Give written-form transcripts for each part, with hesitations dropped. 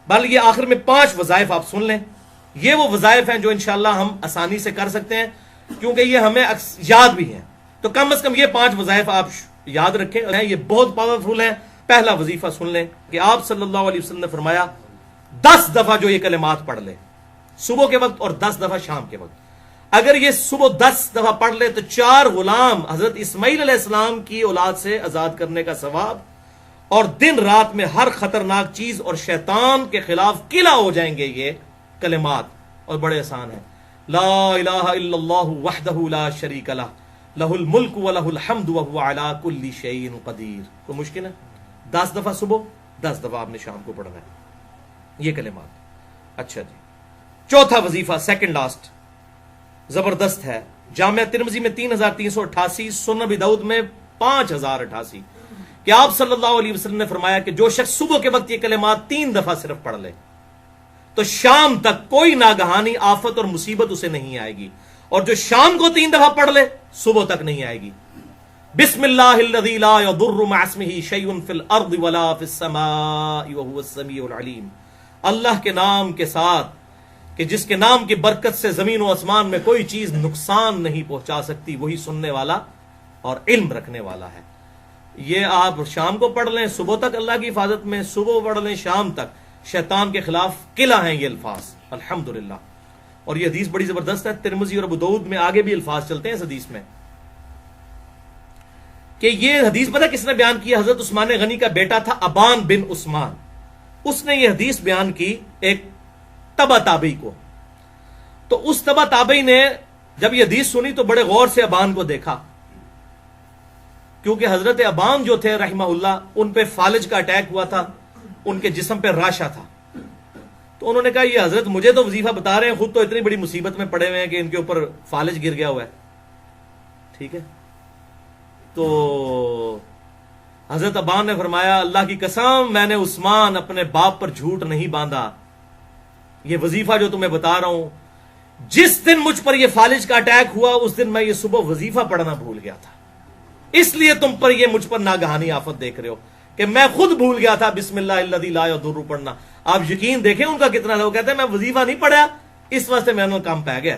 بل یہ آخر میں 5 وظائف آپ سن لیں. یہ وہ وظائف ہیں جو انشاءاللہ ہم آسانی سے کر سکتے ہیں کیونکہ یہ ہمیں یاد بھی ہیں. تو کم از کم یہ 5 وظائف آپ یاد رکھیں, یہ بہت پاورفل ہیں. پہلا وظیفہ سن لیں کہ آپ صلی اللہ علیہ وسلم نے فرمایا 10 دفعہ جو یہ کلمات پڑھ لے صبح کے وقت اور 10 دفعہ شام کے وقت, اگر یہ صبح 10 دفعہ پڑھ لے تو 4 غلام حضرت اسماعیل علیہ السلام کی اولاد سے آزاد کرنے کا ثواب, اور دن رات میں ہر خطرناک چیز اور شیطان کے خلاف قلعہ ہو جائیں گے یہ کلمات. اور بڑے آسان ہیں. لا الہ الا اللہ وحدہ لا شریک لہ لہ الملک ولہ الحمد وہو علی کل شیء قدیر. کوئی مشکل ہے؟ 10 دفعہ صبح, 10 دفعہ آپ نے شام کو پڑھنا ہے یہ کلمات. اچھا جی, چوتھا وظیفہ سیکنڈ لاسٹ زبردست ہے. جامعہ ترمذی میں 3388, سنن ابی داؤد میں 5088 کہ آپ صلی اللہ علیہ وسلم نے فرمایا کہ جو شخص صبح کے وقت یہ کلمات 3 دفعہ صرف پڑھ لے تو شام تک کوئی ناگہانی آفت اور مصیبت اسے نہیں آئے گی, اور جو شام کو 3 دفعہ پڑھ لے صبح تک نہیں آئے گی. بسم اللہ الذی لا یضر مع اسمہ شیء فی الارض ولا فی السماء وہو السمیع العلیم. اللہ کے نام کے ساتھ کہ جس کے نام کی برکت سے زمین و آسمان میں کوئی چیز نقصان نہیں پہنچا سکتی, وہی سننے والا اور علم رکھنے والا ہے. یہ آپ شام کو پڑھ لیں صبح تک اللہ کی حفاظت میں, صبح پڑھ لیں شام تک, شیطان کے خلاف قلعہ ہیں یہ الفاظ الحمدللہ. اور یہ حدیث بڑی زبردست ہے. ترمذی اور ابو داؤد میں آگے بھی الفاظ چلتے ہیں اس حدیث میں کہ یہ حدیث پتہ کس نے بیان کی؟ حضرت عثمان غنی کا بیٹا تھا ابان بن عثمان, اس نے یہ حدیث بیان کی ایک تبع تابعی کو. تو اس تبع تابعی نے جب یہ حدیث سنی تو بڑے غور سے ابان کو دیکھا, کیونکہ حضرت ابان جو تھے رحمہ اللہ ان پہ فالج کا اٹیک ہوا تھا, ان کے جسم پہ راشا تھا. تو انہوں نے کہا یہ حضرت مجھے تو وظیفہ بتا رہے ہیں, خود تو اتنی بڑی مصیبت میں پڑے ہوئے ہیں کہ ان کے اوپر فالج گر گیا ہوا ہے. ٹھیک ہے, تو حضرت ابان نے فرمایا اللہ کی قسم میں نے عثمان اپنے باپ پر جھوٹ نہیں باندھا, یہ وظیفہ جو تمہیں بتا رہا ہوں, جس دن مجھ پر یہ فالج کا اٹیک ہوا اس دن میں یہ صبح وظیفہ پڑھنا بھول گیا تھا, اس لیے تم پر یہ مجھ پر ناگہانی آفت دیکھ رہے ہو کہ میں خود بھول گیا تھا بسم اللہ الذی لا یضر پڑھنا. آپ یقین دیکھیں ان کا کتنا لوگ کہتے ہیں میں وظیفہ نہیں پڑھا اس واسطے میں نے کام پہ گیا.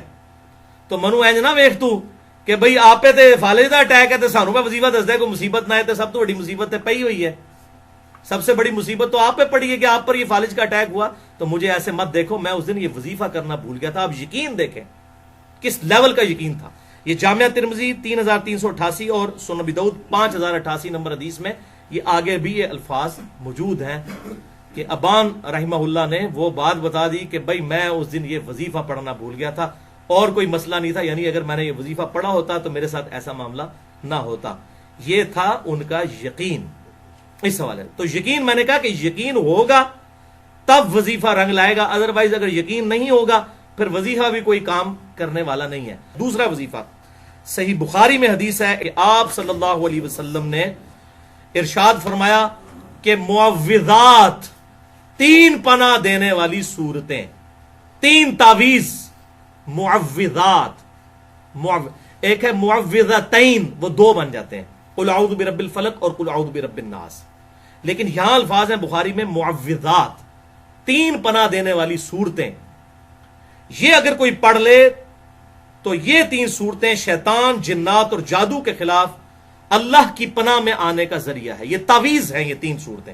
تو منو اینج نہ ویکھ تو کہ بھئی آپ پہ تے فالج دا اٹیک ہے تے سانو پہ وظیفہ دس دے, کوئی مصیبت نہ ہے تے سب تو بڑی مصیبت تے پئی ہوئی ہے. سب سے بڑی مصیبت تو آپ پہ پڑی ہے کہ آپ پر یہ فالج کا اٹیک ہوا, تو مجھے ایسے مت دیکھو میں اس دن یہ وظیفہ کرنا بھول گیا تھا. آپ یقین دیکھیں کس لیول کا یقین تھا. یہ جامعہ ترمذی 3388 اور سنن ابی داؤد 5088 نمبر حدیث میں یہ آگے بھی یہ الفاظ موجود ہیں کہ ابان رحمہ اللہ نے وہ بات بتا دی کہ بھائی میں اس دن یہ وظیفہ پڑھنا بھول گیا تھا اور کوئی مسئلہ نہیں تھا, یعنی اگر میں نے یہ وظیفہ پڑھا ہوتا تو میرے ساتھ ایسا معاملہ نہ ہوتا. یہ تھا ان کا یقین اس حوالے. تو یقین میں نے کہا کہ یقین ہوگا تب وظیفہ رنگ لائے گا, ادروائز اگر یقین نہیں ہوگا پھر وظیفہ بھی کوئی کام کرنے والا نہیں ہے. دوسرا وظیفہ صحیح بخاری میں حدیث ہے کہ آپ صلی اللہ علیہ وسلم نے ارشاد فرمایا کہ معوذات 3 پناہ دینے والی صورتیں, 3 تعویذ معوذات, ایک ہے معوذتین وہ 2 بن جاتے ہیں, قل اعوذ برب الفلق اور قل اعوذ برب الناس, لیکن یہاں الفاظ ہیں بخاری میں معوذات 3 پناہ دینے والی صورتیں. یہ اگر کوئی پڑھ لے تو یہ 3 صورتیں شیطان جنات اور جادو کے خلاف اللہ کی پناہ میں آنے کا ذریعہ ہے. یہ تعویذ ہیں یہ 3 صورتیں.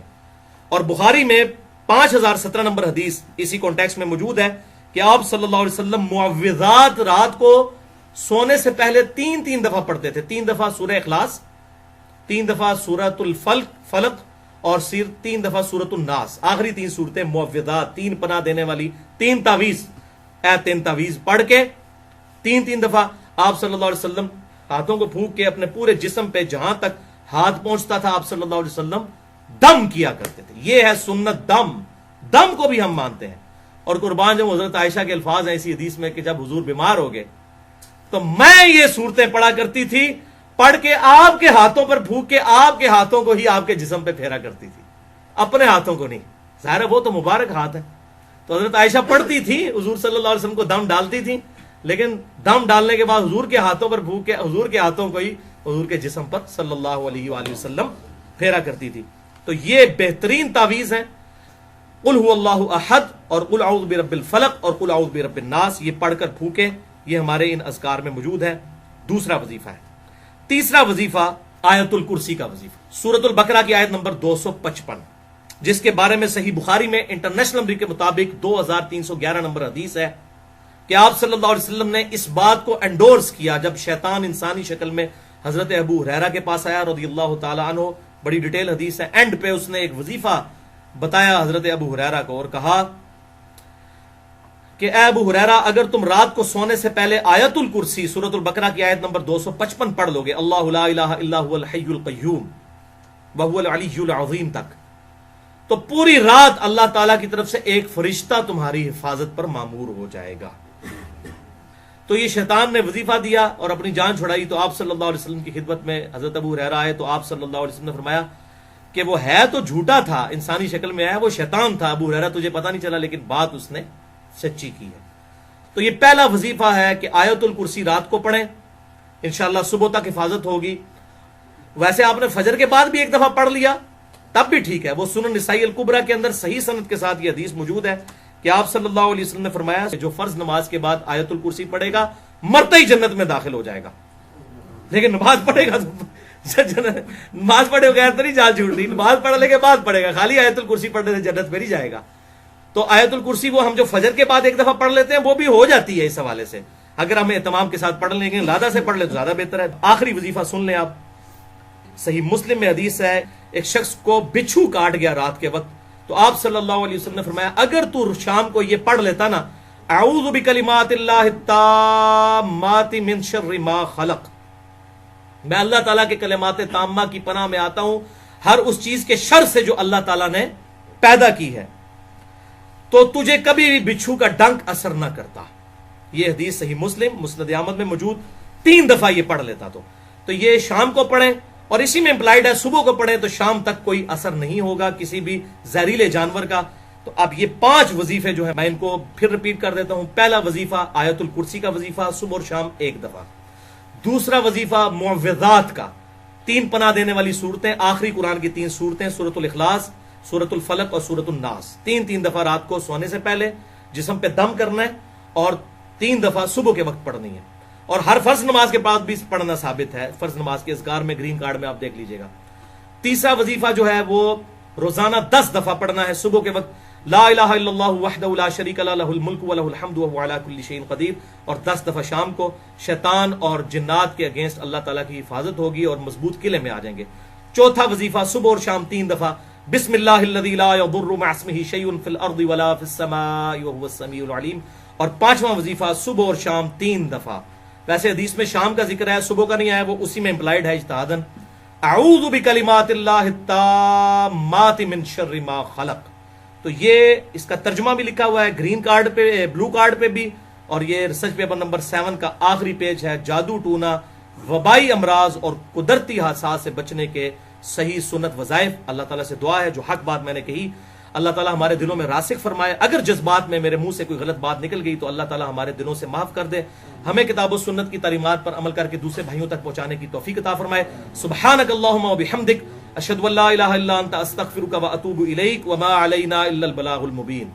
اور بخاری میں 5017 نمبر حدیث اسی کانٹیکسٹ میں موجود ہے کہ آپ صلی اللہ علیہ وسلم معوذات رات کو سونے سے پہلے 3 دفعہ پڑھتے تھے. 3 دفعہ سورہ اخلاص, 3 دفعہ سورۃ الفلق اور 3 دفعہ سورۃ الناس. آخری 3 صورتیں معوذات 3 پناہ دینے والی 3 تعویذ. 3 تعویذ پڑھ کے 3 دفعہ آپ صلی اللہ علیہ وسلم ہاتھوں کو پھونک کے اپنے پورے جسم پہ جہاں تک ہاتھ پہنچتا تھا آپ صلی اللہ علیہ وسلم دم کیا کرتے تھے. یہ ہے سنت دم کو بھی ہم مانتے ہیں. اور قربان جب حضرت عائشہ کے الفاظ ہیں اسی حدیث میں کہ جب حضور بیمار ہو گئے تو میں یہ صورتیں پڑھا کرتی تھی, پڑھ کے آپ کے ہاتھوں پر پھونک کے آپ کے ہاتھوں کو ہی آپ کے جسم پہ پھیرا کرتی تھی, اپنے ہاتھوں کو نہیں. ظاہر ہے وہ تو مبارک ہاتھ ہے. تو حضرت عائشہ پڑھتی تھی, حضور صلی اللہ علیہ وسلم کو دم ڈالتی تھی, لیکن دم ڈالنے کے بعد حضور کے ہاتھوں پر پھونک کے حضور کے ہاتھوں کو ہی حضور کے جسم پر صلی اللہ علیہ وآلہ وسلم پھیرا کرتی تھی. تو یہ بہترین تعویذ ہیں. قل هو اللہ احد اور قل اعوذ برب الفلق اور قل اعوذ برب الناس، یہ پڑھ کر پھونکیں، یہ ہمارے ان اذکار میں موجود ہے۔ دوسرا وظیفہ ہے۔ تیسرا وظیفہ آیت الکرسی کا وظیفہ، سورۃ البقرہ کی آیت نمبر 255، جس کے بارے میں صحیح بخاری میں انٹرنیشنل نمبر کے مطابق 2311 نمبر حدیث ہے کہ آپ صلی اللہ علیہ وسلم نے اس بات کو انڈورس کیا جب شیطان انسانی شکل میں حضرت ابو ہریرہ کے پاس آیا رضی اللہ تعالی عنہ، بڑی ڈیٹیل حدیث ہے، اینڈ پہ اس نے ایک وظیفہ بتایا حضرت ابو ہریرہ کو اور کہا کہ اے ابو ہریرہ، اگر تم رات کو سونے سے پہلے آیت الکرسی سورۃ البقرہ کی آیت نمبر 255 پڑھ لو گے، اللہ لا الہ الا هو الحی القیوم وهو العلی العظیم تک، تو پوری رات اللہ تعالیٰ کی طرف سے ایک فرشتہ تمہاری حفاظت پر مامور ہو جائے گا۔ تو یہ شیطان نے وظیفہ دیا اور اپنی جان چھڑائی، تو آپ صلی اللہ علیہ وسلم کی خدمت میں حضرت ابو ہریرہ آئے تو آپ صلی اللہ علیہ وسلم نے فرمایا کہ وہ ہے تو جھوٹا تھا، انسانی شکل میں ہے، وہ شیطان تھا ابو ہریرہ، تجھے پتہ نہیں چلا، لیکن بات اس نے سچی کی ہے۔ تو یہ پہلا وظیفہ ہے کہ آیت الکرسی رات کو پڑھیں، انشاءاللہ صبح تک حفاظت ہوگی۔ ویسے آپ نے فجر کے بعد بھی ایک دفعہ پڑھ لیا تب بھی ٹھیک ہے، وہ سنن نسائی الکبریٰ کے اندر صحیح سند کے ساتھ یہ حدیث موجود ہے کہ آپ صلی اللہ علیہ وسلم نے فرمایا کہ جو فرض نماز کے بعد آیت الکرسی پڑھے گا مرتے ہی جنت میں داخل ہو جائے گا، لیکن نماز پڑھے گا نماز پڑھے بغیر تو نہیں جان چھوٹ رہی، نماز پڑھنے کے بعد پڑھے گا، خالی آیت الکرسی پڑھنے سے جنت میں نہیں جائے گا۔ تو آیت الکرسی وہ ہم جو فجر کے بعد ایک دفعہ پڑھ لیتے ہیں وہ بھی ہو جاتی ہے اس حوالے سے، اگر ہم اہتمام کے ساتھ پڑھ لیں گے، لادہ سے پڑھ لیں تو زیادہ بہتر ہے۔ آخری وظیفہ سن لیں آپ، صحیح مسلم میں حدیث ہے، ایک شخص کو بچھو کاٹ گیا رات کے وقت، تو آپ صلی اللہ علیہ وسلم نے فرمایا اگر تو شام کو یہ پڑھ لیتا نا، اعوذ بکلمات اللہ التامات من شر ما خلق، میں اللہ تعالیٰ کے کلمات تامہ کی پناہ میں آتا ہوں ہر اس چیز کے شر سے جو اللہ تعالیٰ نے پیدا کی ہے، تو تجھے کبھی بھی بچھو کا ڈنک اثر نہ کرتا۔ یہ حدیث صحیح مسلم مسند احمد میں موجود، 3 دفعہ یہ پڑھ لیتا تو یہ شام کو پڑھیں، اور اسی میں امپلائڈ ہے صبح کو پڑھیں تو شام تک کوئی اثر نہیں ہوگا کسی بھی زہریلے جانور کا۔ تو اب یہ 5 وظیفے جو ہیں میں ان کو پھر ریپیٹ کر دیتا ہوں۔ پہلا وظیفہ آیت الکرسی کا وظیفہ، صبح اور شام ایک دفعہ۔ دوسرا وظیفہ معوذات کا، 3 پناہ دینے والی صورتیں، آخری قرآن کی 3 صورتیں، سورۃ الاخلاص، سورۃ الفلق اور سورۃ الناس، 3 دفعہ رات کو سونے سے پہلے جسم پہ دم کرنا ہے اور 3 دفعہ صبح کے وقت پڑھنی ہے، اور ہر فرض نماز کے بعد بھی پڑھنا ثابت ہے، فرض نماز کے اذکار میں گرین کارڈ میں آپ دیکھ لیجئے گا۔ تیسرا وظیفہ جو ہے وہ روزانہ 10 دفعہ پڑھنا ہے صبح کے وقت، لا الہ الا اللہ وحدہ لا شریک لہ لہ الملک ولہ الحمد وہو علی کل شیء قدیر، اور 10 دفعہ شام کو۔ شیطان اور جنات کے اگینسٹ اللہ تعالیٰ کی حفاظت ہوگی اور مضبوط قلعے میں آ جائیں گے۔ چوتھا وظیفہ صبح اور شام 3 دفعہ، بسم اللہ الذی لا یضر مع اسمہ شیء فی الارض ولا فی السماء وہو السمیع العلیم، اور 5واں وظیفہ صبح اور شام 3 دفعہ۔ ویسے حدیث میں شام کا ذکر ہے، صبح کا نہیں آیا، وہ اسی میں امپلائڈ ہے اجتہاداً، اعوذ بکلمات اللہ التامات من شر ما خلق۔ تو یہ اس کا ترجمہ بھی لکھا ہوا ہے گرین کارڈ پہ، بلو کارڈ پہ بھی، اور یہ ریسرچ پیپر نمبر 7 کا آخری پیج ہے، جادو ٹونا، وبائی امراض اور قدرتی حادثات سے بچنے کے صحیح سنت وظائف۔ اللہ تعالیٰ سے دعا ہے جو حق بات میں نے کہی اللہ تعالیٰ ہمارے دلوں میں راسخ فرمائے، اگر جذبات میں میرے منہ سے کوئی غلط بات نکل گئی تو اللہ تعالیٰ ہمارے دلوں سے معاف کر دے، ہمیں کتاب و سنت کی تعلیمات پر عمل کر کے دوسرے بھائیوں تک پہنچانے کی توفیق عطا فرمائے۔ سبحانک اللہم و بحمدک، اشہد ان لا الہ الا انت، استغفرک و اتوب الیک، وما علینا الا البلاغ المبین۔